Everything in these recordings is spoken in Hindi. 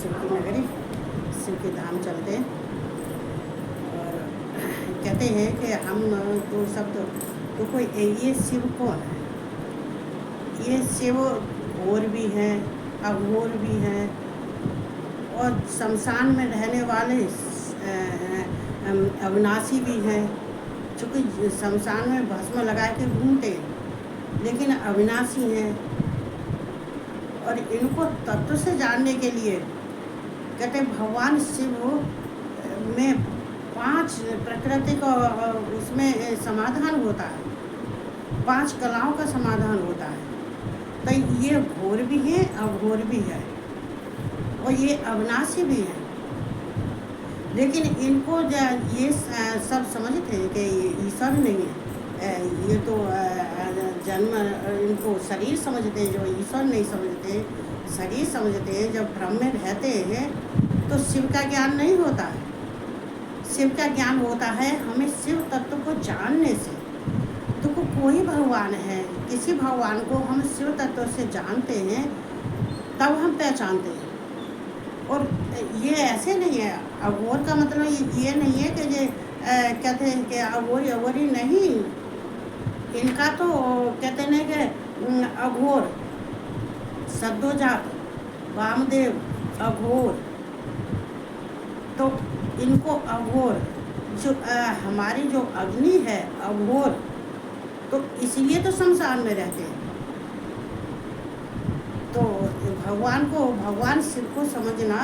शिव की नगरी, शिव के धाम चलते हैं। और कहते हैं कि हम तो सब तो कोई ये शिव कौन है? ये शिव घोर भी हैं, अघोर भी हैं, और शमशान में रहने वाले अविनाशी भी हैं। चूँकि शमशान में भस्म लगा के घूमते हैं, लेकिन अविनाशी हैं। और इनको तत्व से जानने के लिए कहते भगवान शिव में 5 प्रकृति का उसमें समाधान होता है, 5 कलाओं का समाधान होता है। तो ये घोर भी है, अघोर भी है, और ये अविनाशी भी है। लेकिन इनको ये सब समझते हैं कि ये ईश्वर नहीं है, ये तो जन्म, इनको शरीर समझते हैं। जो ईश्वर नहीं समझते, शरीर समझते हैं। जब भ्रम में रहते हैं तो शिव का ज्ञान नहीं होता है। शिव का ज्ञान होता है हमें शिव तत्व को जानने से। तो कोई भगवान है, किसी भगवान को हम शिव तत्व से जानते हैं, तब हम पहचानते हैं। और ये ऐसे नहीं है, अघोर का मतलब ये नहीं है कि ये कहते हैं कि अघोरी नहीं। इनका तो कहते हैं कि अघोर, सद्योजात, वामदेव, अघोर। तो इनको अघोर, जो हमारी जो अग्नि है अघोर, तो इसलिए तो शमशान में रहते हैं। तो भगवान शिव को समझना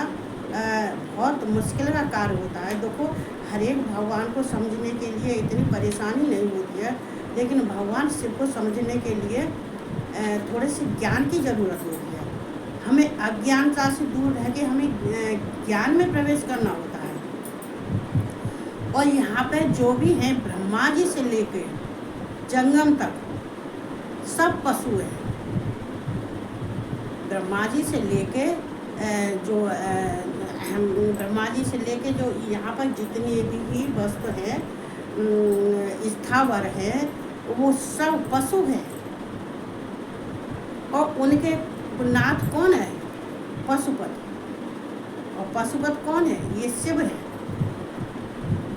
बहुत मुश्किल का कार्य होता है। देखो, हर एक भगवान को समझने के लिए इतनी परेशानी नहीं होती है, लेकिन भगवान शिव को समझने के लिए थोड़े से ज्ञान की ज़रूरत होती है। हमें अज्ञानता से दूर रह के हमें ज्ञान में प्रवेश करना होता है। और यहाँ पे जो भी हैं, ब्रह्मा जी से लेके जंगम तक सब पशु हैं। ब्रह्मा जी से लेके ब्रह्मा जी से लेके जो यहाँ पर जितनी भी वस्तु है, स्थावर है, वो सब पशु हैं। और उनके नाथ कौन है? पशुपति। और पशुपति कौन है? ये शिव है।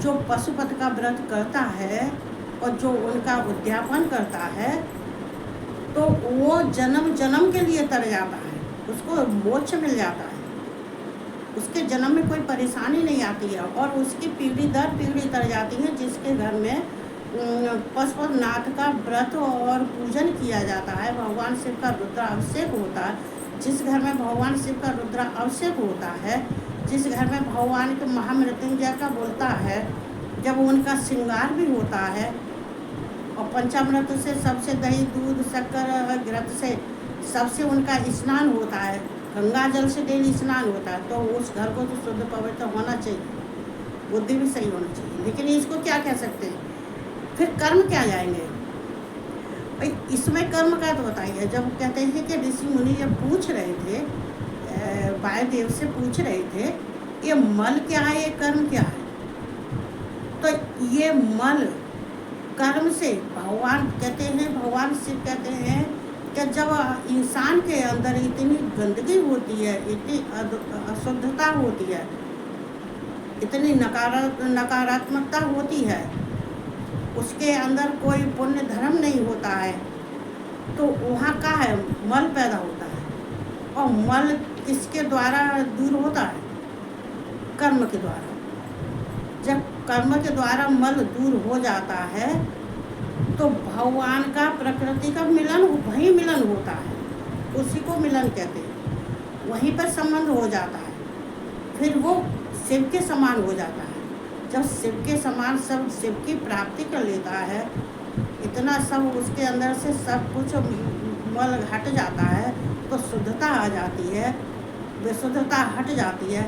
जो पशुपति का व्रत करता है और जो उनका उद्यापन करता है, तो वो जन्म जन्म के लिए तर जाता है, उसको मोक्ष मिल जाता है। उसके जन्म में कोई परेशानी नहीं आती है, और उसकी पीढ़ी दर पीढ़ी तर जाती है। जिसके घर में पशुपतिनाथ का व्रत और पूजन किया जाता है, भगवान शिव का रुद्राभिषेक होता है, जिस घर में भगवान शिव का रुद्राभिषेक होता है, जिस घर में भगवान के महामृत्युंजय का बोलता है, जब उनका श्रृंगार भी होता है, और पंचामृत से सबसे दही दूध शक्कर घृत से सबसे उनका स्नान होता है, गंगा जल से डेली स्नान होता है, तो उस घर को तो शुद्ध पवित्र होना चाहिए, बुद्धि भी सही होनी चाहिए। लेकिन इसको क्या कह सकते हैं? फिर कर्म क्या जाएंगे भाई? इसमें कर्म का तो बताइए। जब कहते हैं कि ऋषि मुनि जब पूछ रहे थे, वायुदेव से पूछ रहे थे, ये मल क्या है, ये कर्म क्या है? तो ये मल कर्म से भगवान कहते हैं, भगवान शिव कहते हैं कि जब इंसान के अंदर इतनी गंदगी होती है, इतनी अशुद्धता होती है, इतनी नकारात्मकता होती है, उसके अंदर कोई पुण्य धर्म नहीं होता है, तो वहाँ का है मल पैदा होता है। और मल किसके द्वारा दूर होता है? कर्म के द्वारा। जब कर्म के द्वारा मल दूर हो जाता है, तो भगवान का प्रकृति का मिलन, वही मिलन होता है, उसी को मिलन कहते हैं। वहीं पर संबंध हो जाता है, फिर वो शिव के समान हो जाता है। जब शिव के समान सब शिव की प्राप्ति कर लेता है, इतना सब उसके अंदर से सब कुछ मल हट जाता है, तो शुद्धता आ जाती है, विशुद्धता हट जाती है,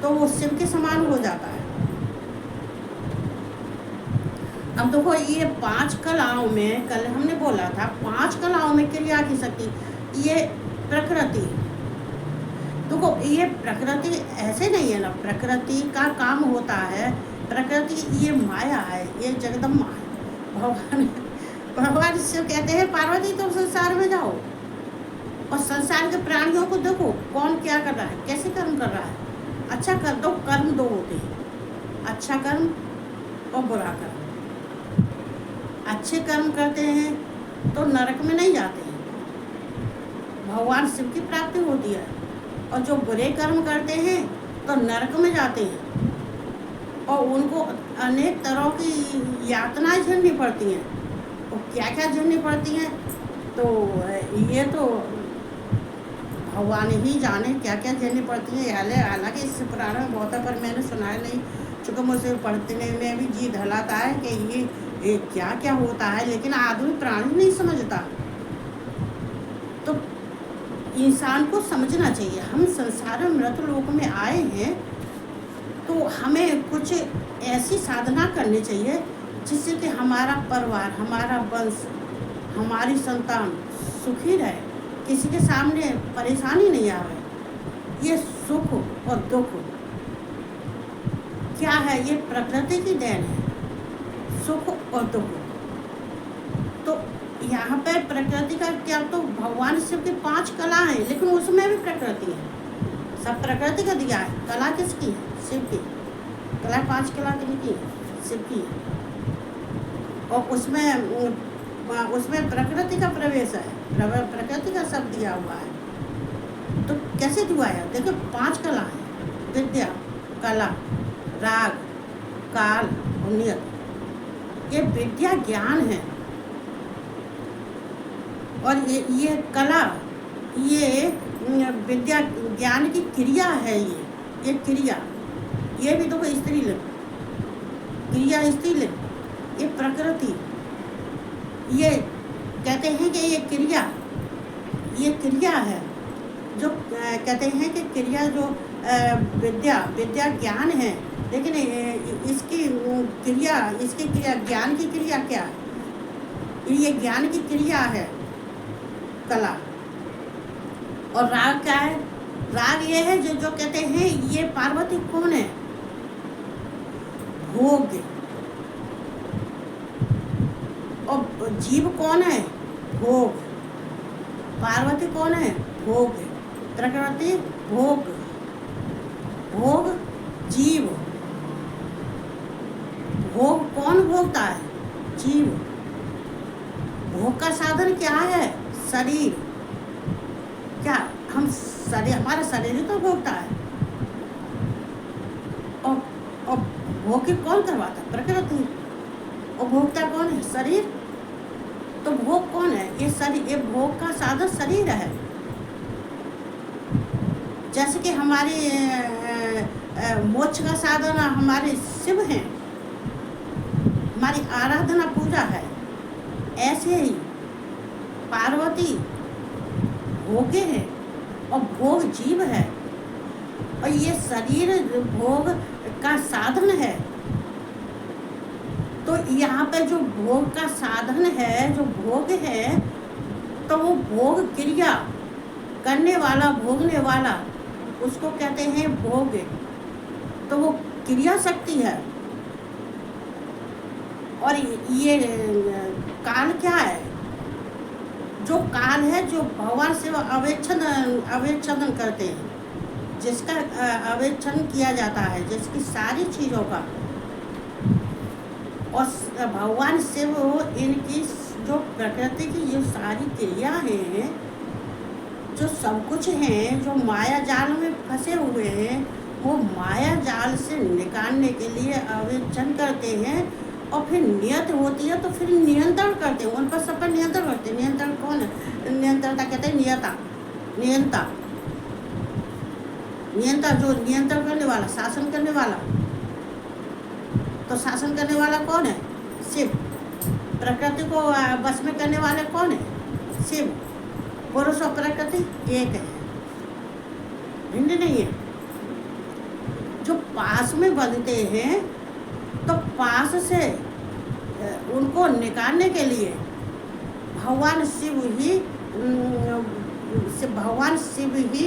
तो वो शिव के समान हो जाता है। अब देखो, ये 5 कलाओं में, कल हमने बोला था 5 कलाओं में क्रिया की शक्ति, ये प्रकृति। देखो, ये प्रकृति ऐसे नहीं है ना, प्रकृति का काम होता है, प्रकृति ये माया है, ये जगदम्बा है। भगवान शिव कहते हैं, पार्वती तुम संसार में जाओ, और संसार के प्राणियों को देखो कौन क्या कर रहा है, कैसे कर्म कर रहा है। अच्छा कर दो, कर्म दो होते हैं, अच्छा कर्म और बुरा कर्म। अच्छे कर्म करते हैं तो नरक में नहीं जाते हैं, भगवान शिव की प्राप्ति होती है। और जो बुरे कर्म करते हैं तो नरक में जाते हैं और उनको अनेक तरह की यातनाएं झेलनी पड़ती हैं। और क्या क्या झेलनी पड़ती हैं तो ये तो भगवान ही जाने क्या क्या झेलनी पड़ती हैं। हालांकि इस पुराण में बहुत है पर मैंने सुना है नहीं, चूँकि मुझे पढ़ने में भी जी ढलाता है कि ये क्या क्या होता है, लेकिन आदमी प्राणी नहीं समझता। तो इंसान को समझना चाहिए, हम संसार में मृत लोक में आए हैं तो हमें कुछ ऐसी साधना करनी चाहिए जिससे कि हमारा परिवार, हमारा वंश, हमारी संतान सुखी रहे, किसी के सामने परेशानी नहीं आवे। ये सुख और दुख क्या है, ये प्रकृति की देन है, सुख और दुख। तो यहाँ पर प्रकृति का क्या, तो भगवान शिव की 5 कला हैं, लेकिन उसमें भी प्रकृति है, सब प्रकृति का दिया है। कला किसकी है? शिव की। कला 5 कला किनकी है? शिव की है। और उसमें प्रकृति का प्रवेश है, प्रकृति का सब दिया हुआ है। तो कैसे दिया है? देखो 5 कला है, विद्या, कला, राग, काल और नियत। ये विद्या ज्ञान है और ये कला, ये विद्या ज्ञान की क्रिया है। ये क्रिया, ये भी देखो स्त्रीलिंग, क्रिया स्त्रीलिंग, ये प्रकृति, ये कहते हैं कि ये क्रिया है। जो कहते हैं कि क्रिया जो विद्या ज्ञान है, लेकिन इसकी क्रिया ज्ञान की क्रिया क्या है? ये ज्ञान की क्रिया है कला। और राग क्या है? राग ये है जो कहते हैं, ये पार्वती कौन है? भोग। और जीव कौन है? भोग। पार्वती कौन है? भोग। प्रकृति भोग, भोग जीव। भोग कौन भोगता है? जीव। भोग का साधन क्या है? शरीर। क्या हम शरीर, हमारा शरीर ही तो भोगता है। और भोग कौन करवाता है? प्रकृति। और भोगता कौन है? शरीर। तो भोग कौन है? ये शरीर, ये भोग का साधन शरीर है। जैसे कि हमारे मोक्ष का साधन हमारे शिव हैं, हमारी आराधना पूजा है, ऐसे ही पार्वती भोगे हैं और भोग जीव है। और ये शरीर भोग का साधन है। तो यहाँ पे जो भोग का साधन है, जो भोग है, तो वो भोग क्रिया करने वाला, भोगने वाला, उसको कहते हैं भोग। तो वो क्रिया शक्ति है। और ये काल क्या है? जो काल है, जो भगवान से अवेक्षण करते हैं, जिसका अवेक्षण किया जाता है, जिसकी सारी चीज़ों का। और भगवान शिव इनकी जो प्रकृति की जो सारी क्रिया हैं, जो सब कुछ हैं, जो माया जाल में फंसे हुए हैं, वो माया जाल से निकालने के लिए अवेक्षण करते हैं। और फिर नियत होती है तो फिर नियंत्रण करते हैं, उन पर सब पर नियंत्रण करते हैं। नियंत्रण कौन है? नियंत्रणता कहते हैं नियंता, जो नियंत्रण करने वाला, शासन करने वाला। तो शासन करने वाला कौन है? शिव। प्रकृति को बस में करने वाले कौन है? शिव। पुरुष और प्रकृति एक है, भिन्न नहीं है। जो पास में बंधते हैं, तो पास से उनको निकालने के लिए भगवान शिव ही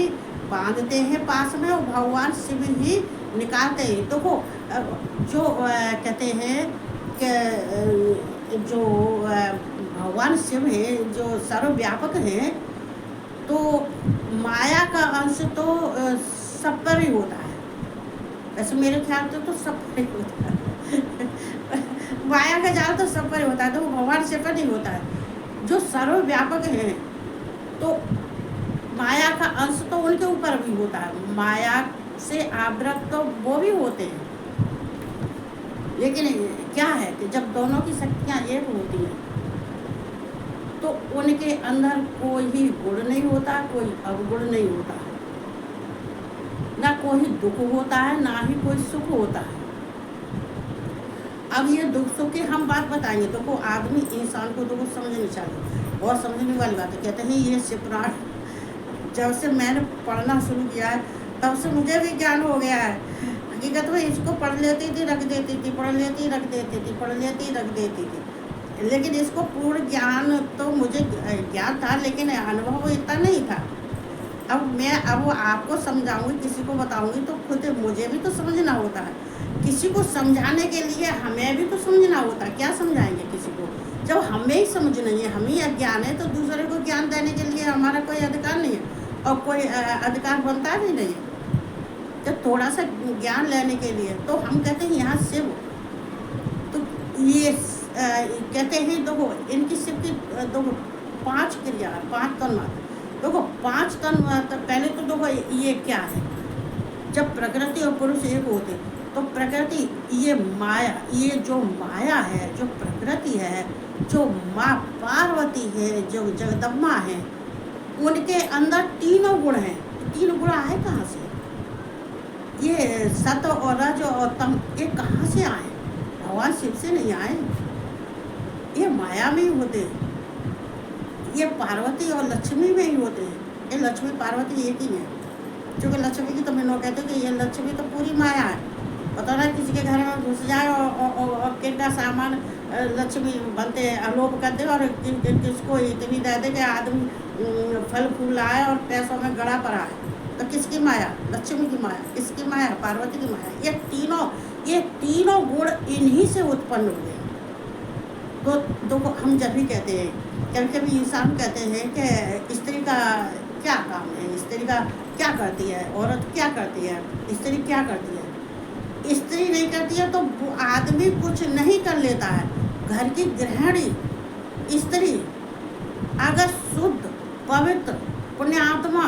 बांधते हैं पास में, और भगवान शिव ही निकालते हैं। तो वो जो कहते हैं कि जो भगवान शिव है, जो सर्वव्यापक हैं, तो माया का अंश तो सब पर ही होता है। वैसे मेरे ख्याल से तो सब पर ही होता है माया का जाल तो सब पर ही होता है, तो वो भगवान से पर नहीं होता है। जो सर्वव्यापक है तो माया का अंश तो उनके ऊपर भी होता है, माया से आवृत तो वो भी होते हैं। लेकिन क्या है कि जब दोनों की शक्तियाँ एक होती हैं तो उनके अंदर कोई गुण नहीं होता, कोई अवगुण नहीं होता, ना कोई दुख होता है ना ही कोई सुख होता है। अब ये दुख सुख की हम बात बताएंगे तो को आदमी इंसान को तो कुछ समझनी चाहिए, बहुत समझने वाली बात है। कहते हैं ये शिवपुराण जब से मैंने पढ़ना शुरू किया है तब से मुझे भी ज्ञान हो गया है। हकीकत में इसको पढ़ लेती थी रख देती थी, पढ़ लेती रख देती थी, पढ़ लेती रख देती थी, लेकिन इसको पूर्ण ज्ञान तो मुझे ज्ञान था लेकिन अनुभव इतना नहीं था। अब मैं आपको समझाऊंगी, किसी को बताऊंगी तो खुद मुझे भी तो समझना होता है, किसी को समझाने के लिए हमें भी तो समझना होता है। क्या समझाएंगे किसी को जब हमें ही समझ नहीं है, हम ही अज्ञान है, तो दूसरे को ज्ञान देने के लिए हमारा कोई अधिकार नहीं है और कोई अधिकार बनता भी नहीं है। तो थोड़ा सा ज्ञान लेने के लिए तो हम कहते हैं यहाँ शिव, तो ये कहते हैं देखो इनकी शिव की देखो 5 क्रिया, 5 तन मात्र। देखो 5 तन मात्र, पहले तो देखो ये क्या है, जब प्रकृति और पुरुष एक होते तो प्रकृति ये माया, ये जो माया है, जो प्रकृति है, जो माँ पार्वती है, जो जगदम्बा है, उनके अंदर तीनों गुण हैं। 3 गुण आए कहाँ से? ये सत और रज और तम, ये कहाँ से आए? भगवान शिव से नहीं आए, ये माया में ही होते हैं, ये पार्वती और लक्ष्मी में ही होते हैं। ये लक्ष्मी पार्वती एक ही है, क्योंकि लक्ष्मी की तो मैंने कहते हैं कि ये लक्ष्मी तो पूरी माया है। पता ना किसी के घर में घुस जाए और कितना सामान लक्ष्मी बनते अलोप कर दे और किसको इतनी दे दे कि आदमी फल फूल लाए और पैसों में गड़ा पड़ा है, तो किसकी माया? लक्ष्मी की माया। किसकी माया? पार्वती की माया। ये तीनों गुण इन्हीं से उत्पन्न हुए। तो देखो हम जब भी कहते हैं, कभी कभी इंसान कहते हैं कि स्त्री का क्या काम है, स्त्री का क्या करती है, औरत क्या करती है, स्त्री क्या करती है? स्त्री नहीं करती है तो आदमी कुछ नहीं कर लेता है। घर की गृहिणी स्त्री अगर शुद्ध पवित्र पुण्यात्मा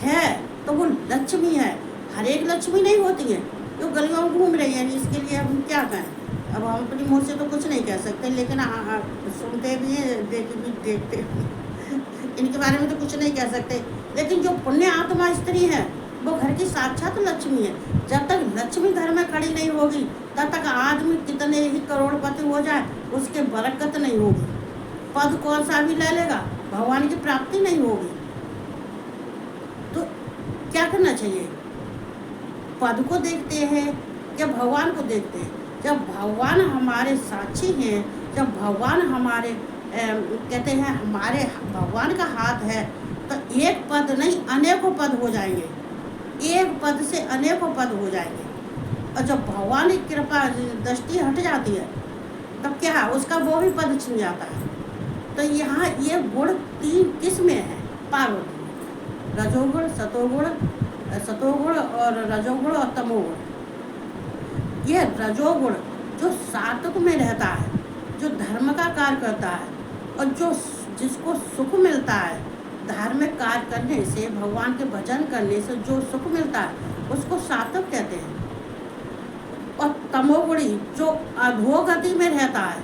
है तो वो लक्ष्मी है। हर एक लक्ष्मी नहीं होती है जो गलियों में घूम रही है, इसके लिए हम क्या कहें? अब हम अपनी मुँह से तो कुछ नहीं कह सकते, लेकिन सुनते भी हैं, देखते भी इनके बारे में तो कुछ नहीं कह सकते। लेकिन जो पुण्य आत्मा स्त्री है वो घर की साक्षात लक्ष्मी है। जब तक लक्ष्मी घर में खड़ी नहीं होगी तब तक आदमी कितने ही करोड़पति हो जाए उसके बरकत नहीं होगी, पद कौन सा भी ले लेगा, भगवान की प्राप्ति नहीं होगी। तो क्या करना चाहिए? पद को देखते हैं या भगवान को देखते हैं? जब भगवान हमारे साक्षी हैं, जब भगवान हमारे कहते हैं हमारे भगवान का हाथ है, तो एक पद नहीं अनेकों पद हो जाएंगे, एक पद से अनेकों पद हो जाएंगे। और जब भगवान की कृपा दृष्टि हट जाती है तब क्या उसका वो भी पद छिन जाता है। तो यहाँ ये गुण 3 किस में है? पार्वती में, रजोगुण सतोगुण और रजोगुण और तमोगुण। ये रजोगुण जो सात्विक में रहता है, जो धर्म का कार्य करता है और जो जिसको सुख मिलता है धार्मिक कार्य करने से, भगवान के भजन करने से जो सुख मिलता है उसको सात्विक कहते हैं। और तमोगुणी जो अधोगति में रहता है,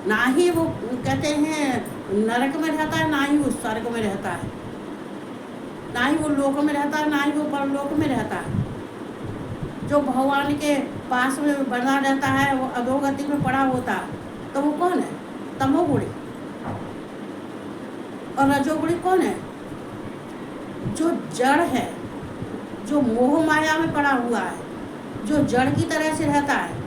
ना ही वो कहते हैं नरक में रहता है, ना ही वो स्वर्ग में रहता है, ना ही वो लोक में रहता है, ना ही वो परलोक में रहता है। जो भगवान के पास में बना रहता है वो अधोगति में पड़ा होता है, तो वो कौन है? तमोगुणी। और रजोगुणी कौन है? जो जड़ है, जो मोह माया में पड़ा हुआ है, जो जड़ की तरह से रहता है,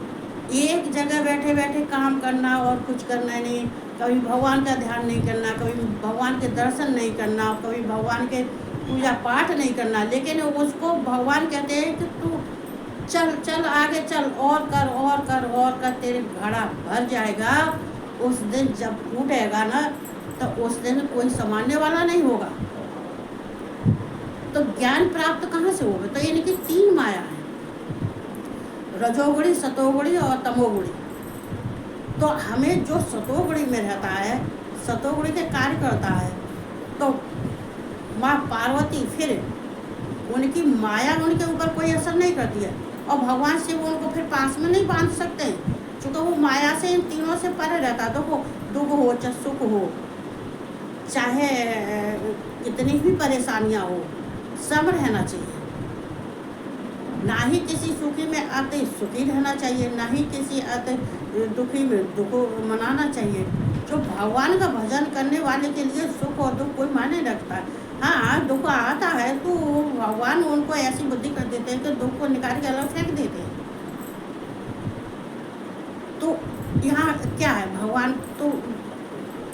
एक जगह बैठे बैठे काम करना और कुछ करना नहीं, कभी भगवान का ध्यान नहीं करना, कभी भगवान के दर्शन नहीं करना, कभी भगवान के पूजा पाठ नहीं करना। लेकिन उसको भगवान कहते हैं कि तू चल चल आगे चल, और कर और कर और कर, तेरे घड़ा भर जाएगा। उस दिन जब टूटेगा ना तो उस दिन कोई संभालने वाला नहीं होगा। तो ज्ञान प्राप्त कहाँ से होगा? तो यानी कि 3 माया है, रजोगुणी, सतोगुणी और तमोगुणी। तो हमें जो सतोगुणी में रहता है, सतोगुणी के कार्य करता है, तो माँ पार्वती फिर उनकी माया उनके ऊपर कोई असर नहीं करती है, और भगवान शिव उनको फिर पास में नहीं बांध सकते, क्योंकि वो माया से इन तीनों से परे रहता है। तो वो दुख हो चाहे सुख हो, चाहे कितनी भी परेशानियाँ हो, सब रहना चाहिए। ना ही किसी सुखी में आते सुखी रहना चाहिए, ना ही किसी आते दुखी में दुख मनाना चाहिए। जो भगवान का भजन करने वाले के लिए सुख और दुख कोई मायने रखता है। हाँ, दुख आता है तो भगवान उनको ऐसी बुद्धि कर देते हैं कि दुख को निकाल के अलग फेंक देते हैं। तो यहाँ क्या है, भगवान तो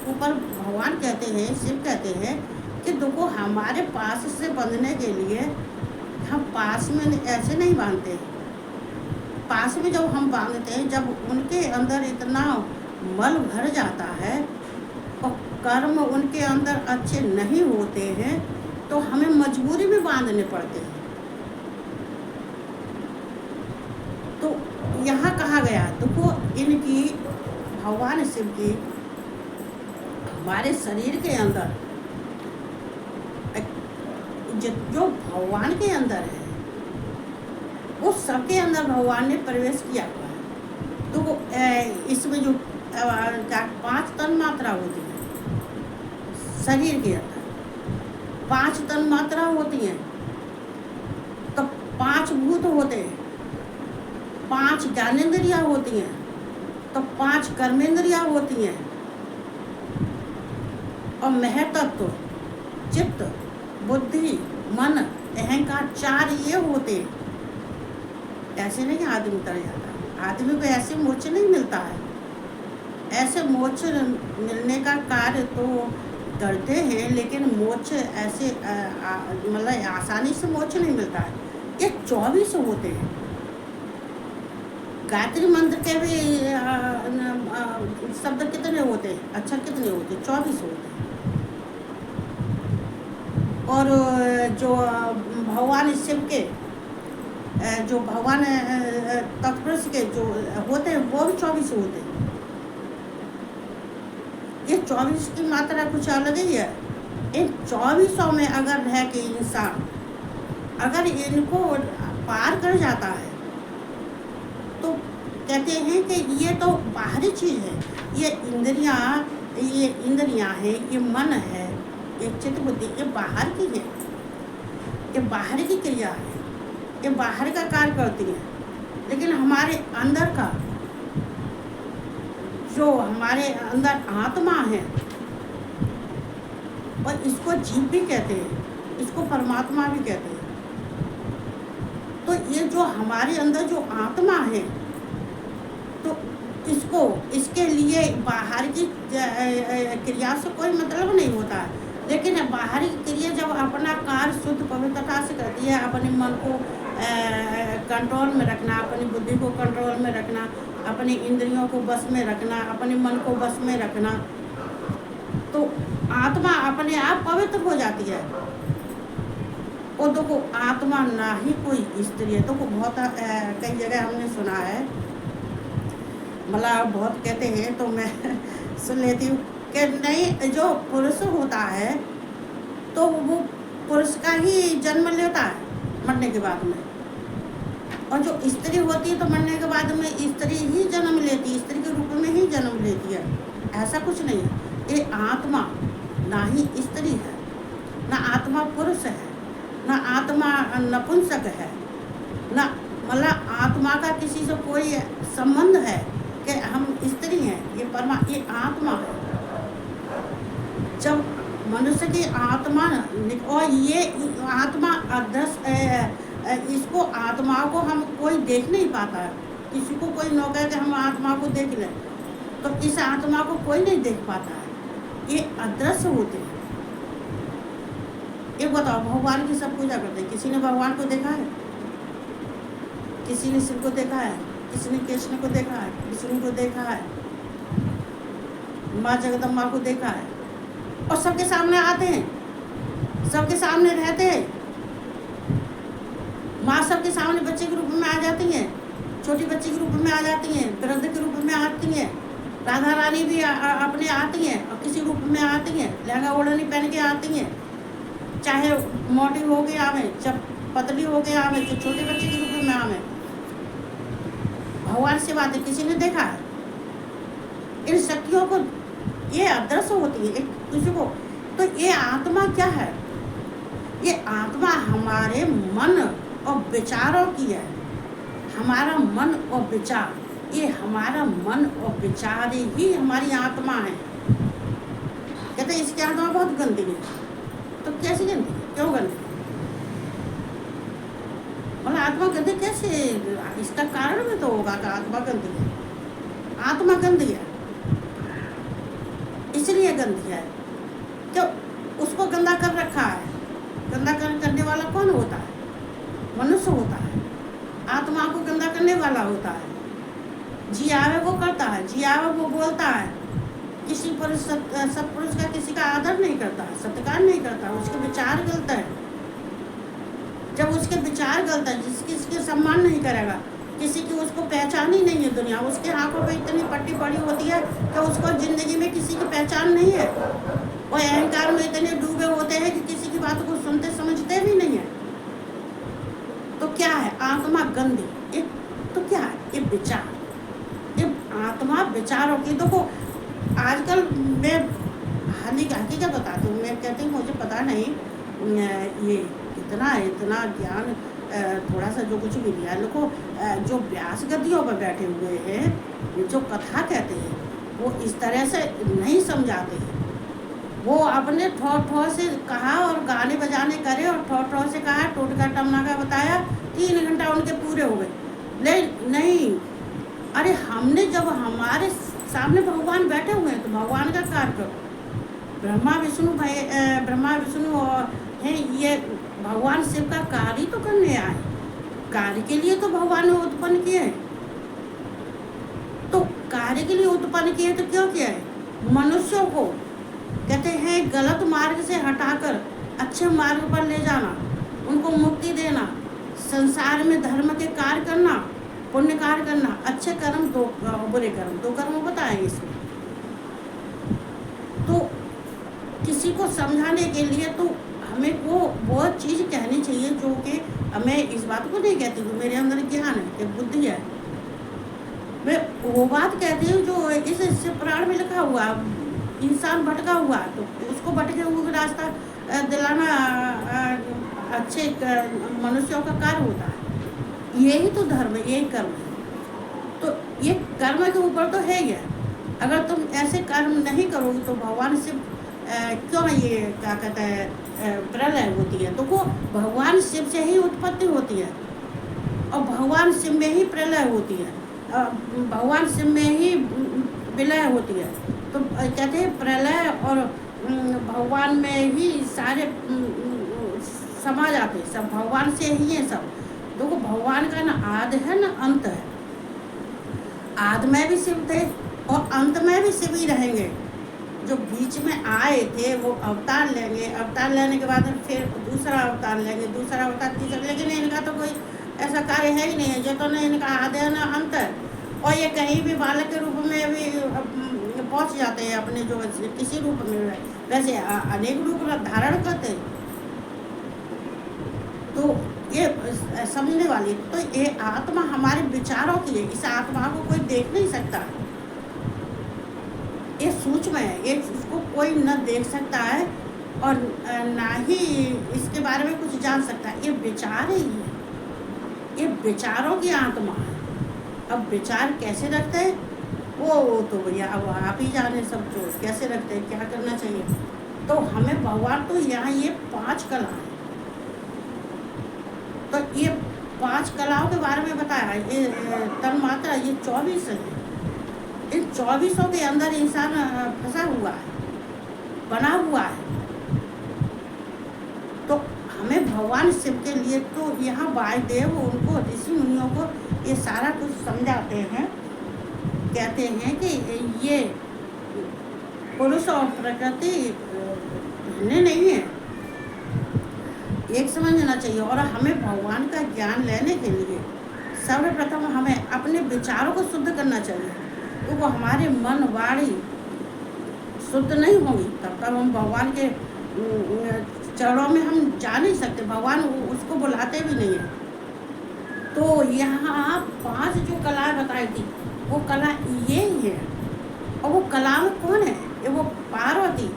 ऊपर भगवान कहते हैं, शिव कहते हैं कि दुख को हमारे पास से बंधने के लिए हम पास में ऐसे नहीं बांधते। पास में जब हम बांधते हैं, जब उनके अंदर इतना मल भर जाता है और कर्म उनके अंदर अच्छे नहीं होते हैं, तो हमें मजबूरी में बांधने पड़ते हैं। तो यहाँ कहा गया देखो, इनकी भगवान शिव की हमारे शरीर के अंदर जो भगवान के अंदर है, वो सबके अंदर भगवान ने प्रवेश किया हुआ है। तो वो इसमें जो 5 तन मात्रा होती है शरीर के अंदर, 5 तन मात्रा होती हैं, तो 5 भूत होते हैं, 5 ज्ञानेंद्रियाँ होती हैं, तो 5 कर्मेंद्रियाँ होती हैं, और महतत्व, चित्त, बुद्धि, मन, अहंकार, 4 ये होते। ऐसे नहीं आदमी तर जाता, आदमी को ऐसे मोक्ष नहीं मिलता है। ऐसे मोक्ष मिलने का कार्य तो करते हैं, लेकिन मोक्ष ऐसे मतलब आसानी से मोक्ष नहीं मिलता है। ये 24 होते हैं। गायत्री मंत्र के भी शब्द कितने होते हैं, अक्षर कितने होते हैं? 24 होते हैं। और जो भगवान शिव के, जो भगवान तत्पुरुष के जो होते हैं, वो भी 24 होते हैं। ये 24 की मात्रा कुछ अलग ही है। इन 24 में अगर रह के इंसान अगर इनको पार कर जाता है, तो कहते हैं कि ये तो बाहरी चीज़ है, ये इंद्रियाँ हैं, ये मन है, ये चित्त बुद्धि, ये बाहर की है, ये बाहर की क्रिया है, ये बाहर का कार्य करती है। लेकिन हमारे अंदर का जो हमारे अंदर आत्मा है, और इसको जीव भी कहते हैं, इसको परमात्मा भी कहते हैं। तो ये जो हमारे अंदर जो आत्मा है, तो इसके लिए बाहर की क्रिया से कोई मतलब नहीं होता है। लेकिन बाहरी क्रिया जब अपना कार्य शुद्ध पवित्रता से करती है, अपने मन को कंट्रोल में रखना, अपनी बुद्धि को कंट्रोल में रखना, अपनी इंद्रियों को बस में रखना, अपने मन को बस में रखना, तो आत्मा अपने आप पवित्र हो जाती है। और देखो, आत्मा ना ही कोई स्त्री है। तो बहुत कई जगह हमने सुना है, मतलब बहुत कहते हैं, तो मैं सुन लेती हूँ कि नहीं, जो पुरुष होता है तो वो पुरुष का ही जन्म लेता है मरने के बाद में, और जो स्त्री होती है तो मरने के बाद में स्त्री ही जन्म लेती है, स्त्री के रूप में ही जन्म लेती है। ऐसा कुछ नहीं है। ये आत्मा ना ही स्त्री है, ना आत्मा पुरुष है, ना आत्मा नपुंसक है, ना मतलब आत्मा का किसी से कोई संबंध है कि हम स्त्री हैं। ये आत्मा है। जब मनुष्य की आत्मा, और ये आत्मा अदृश्य, इसको आत्मा को हम कोई देख नहीं पाता है। किसी को कोई न कहे कि हम आत्मा को देख लें, तो इस आत्मा को कोई नहीं देख पाता है। ये अदृश्य होते हैं। एक बताओ, भगवान की सब पूजा करते हैं, किसी ने भगवान को देखा है? किसी ने शिव को देखा है? किसी ने कृष्ण को देखा है? विष्णु को देखा है? माँ जगदम्बा को देखा है? और सबके सामने आते हैं, सबके सामने रहते हैं, माँ सबके सामने बच्चे के रूप में आ जाती हैं, छोटी बच्ची के रूप में आ जाती हैं, वृद्ध के रूप में आती हैं, राधा रानी भी अपने आती हैं और किसी रूप में आती हैं, लहंगा ओढ़नी पहन के आती हैं, चाहे मोटी हो के आवे, जब पतली हो के आवे, तो छोटे बच्चे के रूप में आवे। भगवान से बातें किसी ने देखा है? इन शक्तियों को ये अदृश्य होती है किसी को। तो ये आत्मा क्या है? ये आत्मा हमारे मन और विचारों की है। हमारा मन और विचार, ये हमारा मन और विचार ही हमारी आत्मा है। कहते इसकी आत्मा बहुत गंदी है। तो कैसी गंदी? क्यों गंदी? मतलब आत्मा गंदी कैसे? इसका कारण भी तो होगा कि आत्मा गंदी है। आत्मा गंदी है इसलिए गंदी है क्यों? उसको गंदा कर रखा है। गंदा करने वाला कौन होता है? मनुष्य होता है। आत्मा को गंदा करने वाला होता है। जी आवे वो करता है, जी आवे वो बोलता है। किसी पुरुष सत्पुरुष का किसी का आदर नहीं करता है, सत्कार नहीं करता, उसके विचार गलत है। जब उसके विचार गलत है, जिसके सम्मान नहीं करेगा, किसी की उसको पहचान ही नहीं है दुनिया। उसके आंखों पे इतनी पट्टी पड़ी होती है कि उसको जिंदगी में किसी की पहचान नहीं है। वो अहंकार में इतने डूबे होते हैं कि किसी की बात को सुनते समझते भी नहीं है। तो क्या है? आत्मा गंदी। तो क्या है? ये विचार, ये आत्मा विचारों की। देखो आजकल मैं हकीकत बताती हूँ। मैं कहती हूँ मुझे पता नहीं ये इतना ज्ञान थोड़ा सा जो कुछ भी दिया लोगों, जो व्यास गद्दियों पर बैठे हुए हैं, जो कथा कहते हैं, वो इस तरह से नहीं समझाते हैं। वो अपने ठो से कहा और गाने बजाने करे और ठो से कहा, टोटका टमनाका बताया, 3 घंटा उनके पूरे हो गए। नहीं, अरे हमने जब हमारे सामने भगवान बैठे हुए हैं तो भगवान का कार्य करो। ब्रह्मा विष्णु और हैं, ये भगवान शिव का कार्य तो करने आए। कार्य के लिए तो भगवान ने उत्पन्न किए हैं। तो कार्य के लिए उत्पन्न किए तो क्यों किया है? मनुष्यों को कहते हैं गलत मार्ग से हटाकर अच्छे मार्ग पर ले जाना, उनको मुक्ति देना, संसार में धर्म के कार्य करना, पुण्य कार्य करना, अच्छे कर्म दो, बुरे कर्म, 2 कर्म बताएंगे इसमें। तो किसी को समझाने के लिए तो हमें वो चीज़ कहनी चाहिए जो कि मैं इस बात को नहीं कहती हूँ मेरे अंदर ज्ञान है कि बुद्धि है। मैं वो बात कहती हूँ जो इस पुराण में लिखा हुआ, इंसान भटका हुआ तो उसको भटके हुए रास्ता दिलाना अच्छे मनुष्यों का कार्य होता है। यही तो धर्म है, यही कर्म है। तो ये कर्म के ऊपर तो है ही। अगर तुम ऐसे कर्म नहीं करोगे तो भगवान से क्यों ये क्या कहते हैं प्रलय होती है? तो वो भगवान शिव से ही उत्पत्ति होती है और भगवान शिव में ही प्रलय होती है, भगवान शिव में ही विलय होती है। तो कहते हैं प्रलय और भगवान में ही सारे समा जाते हैं, सब भगवान से ही है सब। देखो भगवान का ना आदि है ना अंत है। आदि में भी शिव थे और अंत में भी शिव ही रहेंगे। जो बीच में आए थे वो अवतार लेंगे, अवतार लेने के बाद फिर दूसरा अवतार लेंगे, दूसरा अवतार तीसरा, लेकिन इनका तो कोई ऐसा कार्य है ही नहीं है। जो तो न इनका आदि है ना अंत है। और ये कहीं भी बालक के रूप में भी पहुंच जाते हैं अपने जो किसी रूप में, वैसे अनेक रूप धारण करते हैं। तो ये समझने वाली, तो ये आत्मा हमारे विचारों की है। इस आत्मा को कोई देख नहीं सकता, ये सूक्ष्म है, ये इसको कोई न देख सकता है और ना ही इसके बारे में कुछ जान सकता है। ये विचार ही है, ये विचारों की आत्मा है। अब विचार कैसे रखते हैं वो तो भैया अब आप ही जाने सब, जो कैसे रखते हैं, क्या करना चाहिए। तो हमें भगवान तो यहाँ ये 5 कला है, तो ये 5 कलाओं के बारे में बताया है। ये तन मात्रा ये 24 है। इन 24 के अंदर इंसान फंसा हुआ है, बना हुआ है। तो हमें भगवान शिव के लिए तो यहाँ वायुदेव उनको ऋषि मुनियों को ये सारा कुछ समझाते हैं। कहते हैं कि ये पुरुष और प्रकृति भिन्न नहीं है, एक समझना चाहिए। और हमें भगवान का ज्ञान लेने के लिए सर्वप्रथम हमें अपने विचारों को शुद्ध करना चाहिए। तो वो हमारे मन वाणी शुद्ध नहीं होंगी तब तक हम भगवान के चरणों में हम जा नहीं सकते। भगवान उसको बुलाते भी नहीं है। तो यहाँ 5 जो कलाएं बताई थी वो कला ये ही है। और वो कला में कौन है? ये वो पार्वती।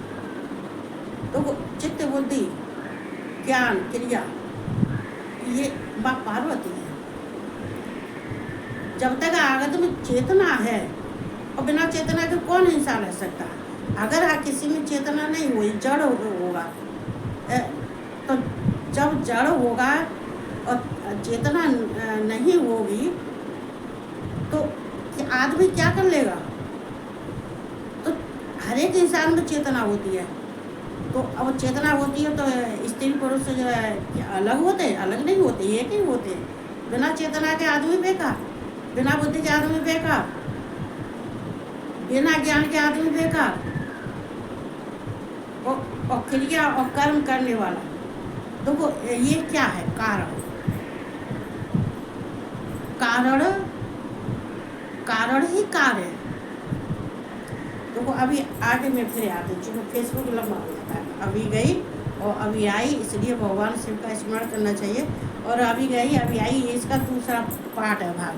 तो वो चित्त बुद्धि ज्ञान क्रिया ये माँ पार्वती है। जब तक आगत में चेतना है, और बिना चेतना के कौन इंसान रह सकता है? अगर किसी में चेतना नहीं हुई, जड़ होगा, तो जब जड़ होगा और चेतना नहीं होगी तो आदमी क्या कर लेगा? तो हर एक इंसान में चेतना होती है। तो अब चेतना होती है तो स्त्री पुरुष जो है अलग होते हैं? अलग नहीं होते, एक ही होते हैं। बिना चेतना के आदमी बेकार, बिना बुद्धि के आदमी बेकार, बिना ज्ञान के आदमी बेकार, और क्रिया और कर्म करने वाला। देखो ये क्या है? कारण। कारण कारण ही कार्य है। देखो अभी आगे मैं फिर आती हूँ, चलो फेसबुक लंबा हो जाता है। अभी गई और अभी आई, इसलिए भगवान शिव का स्मरण करना चाहिए। और अभी गई अभी आई, इसका दूसरा पार्ट है भाग।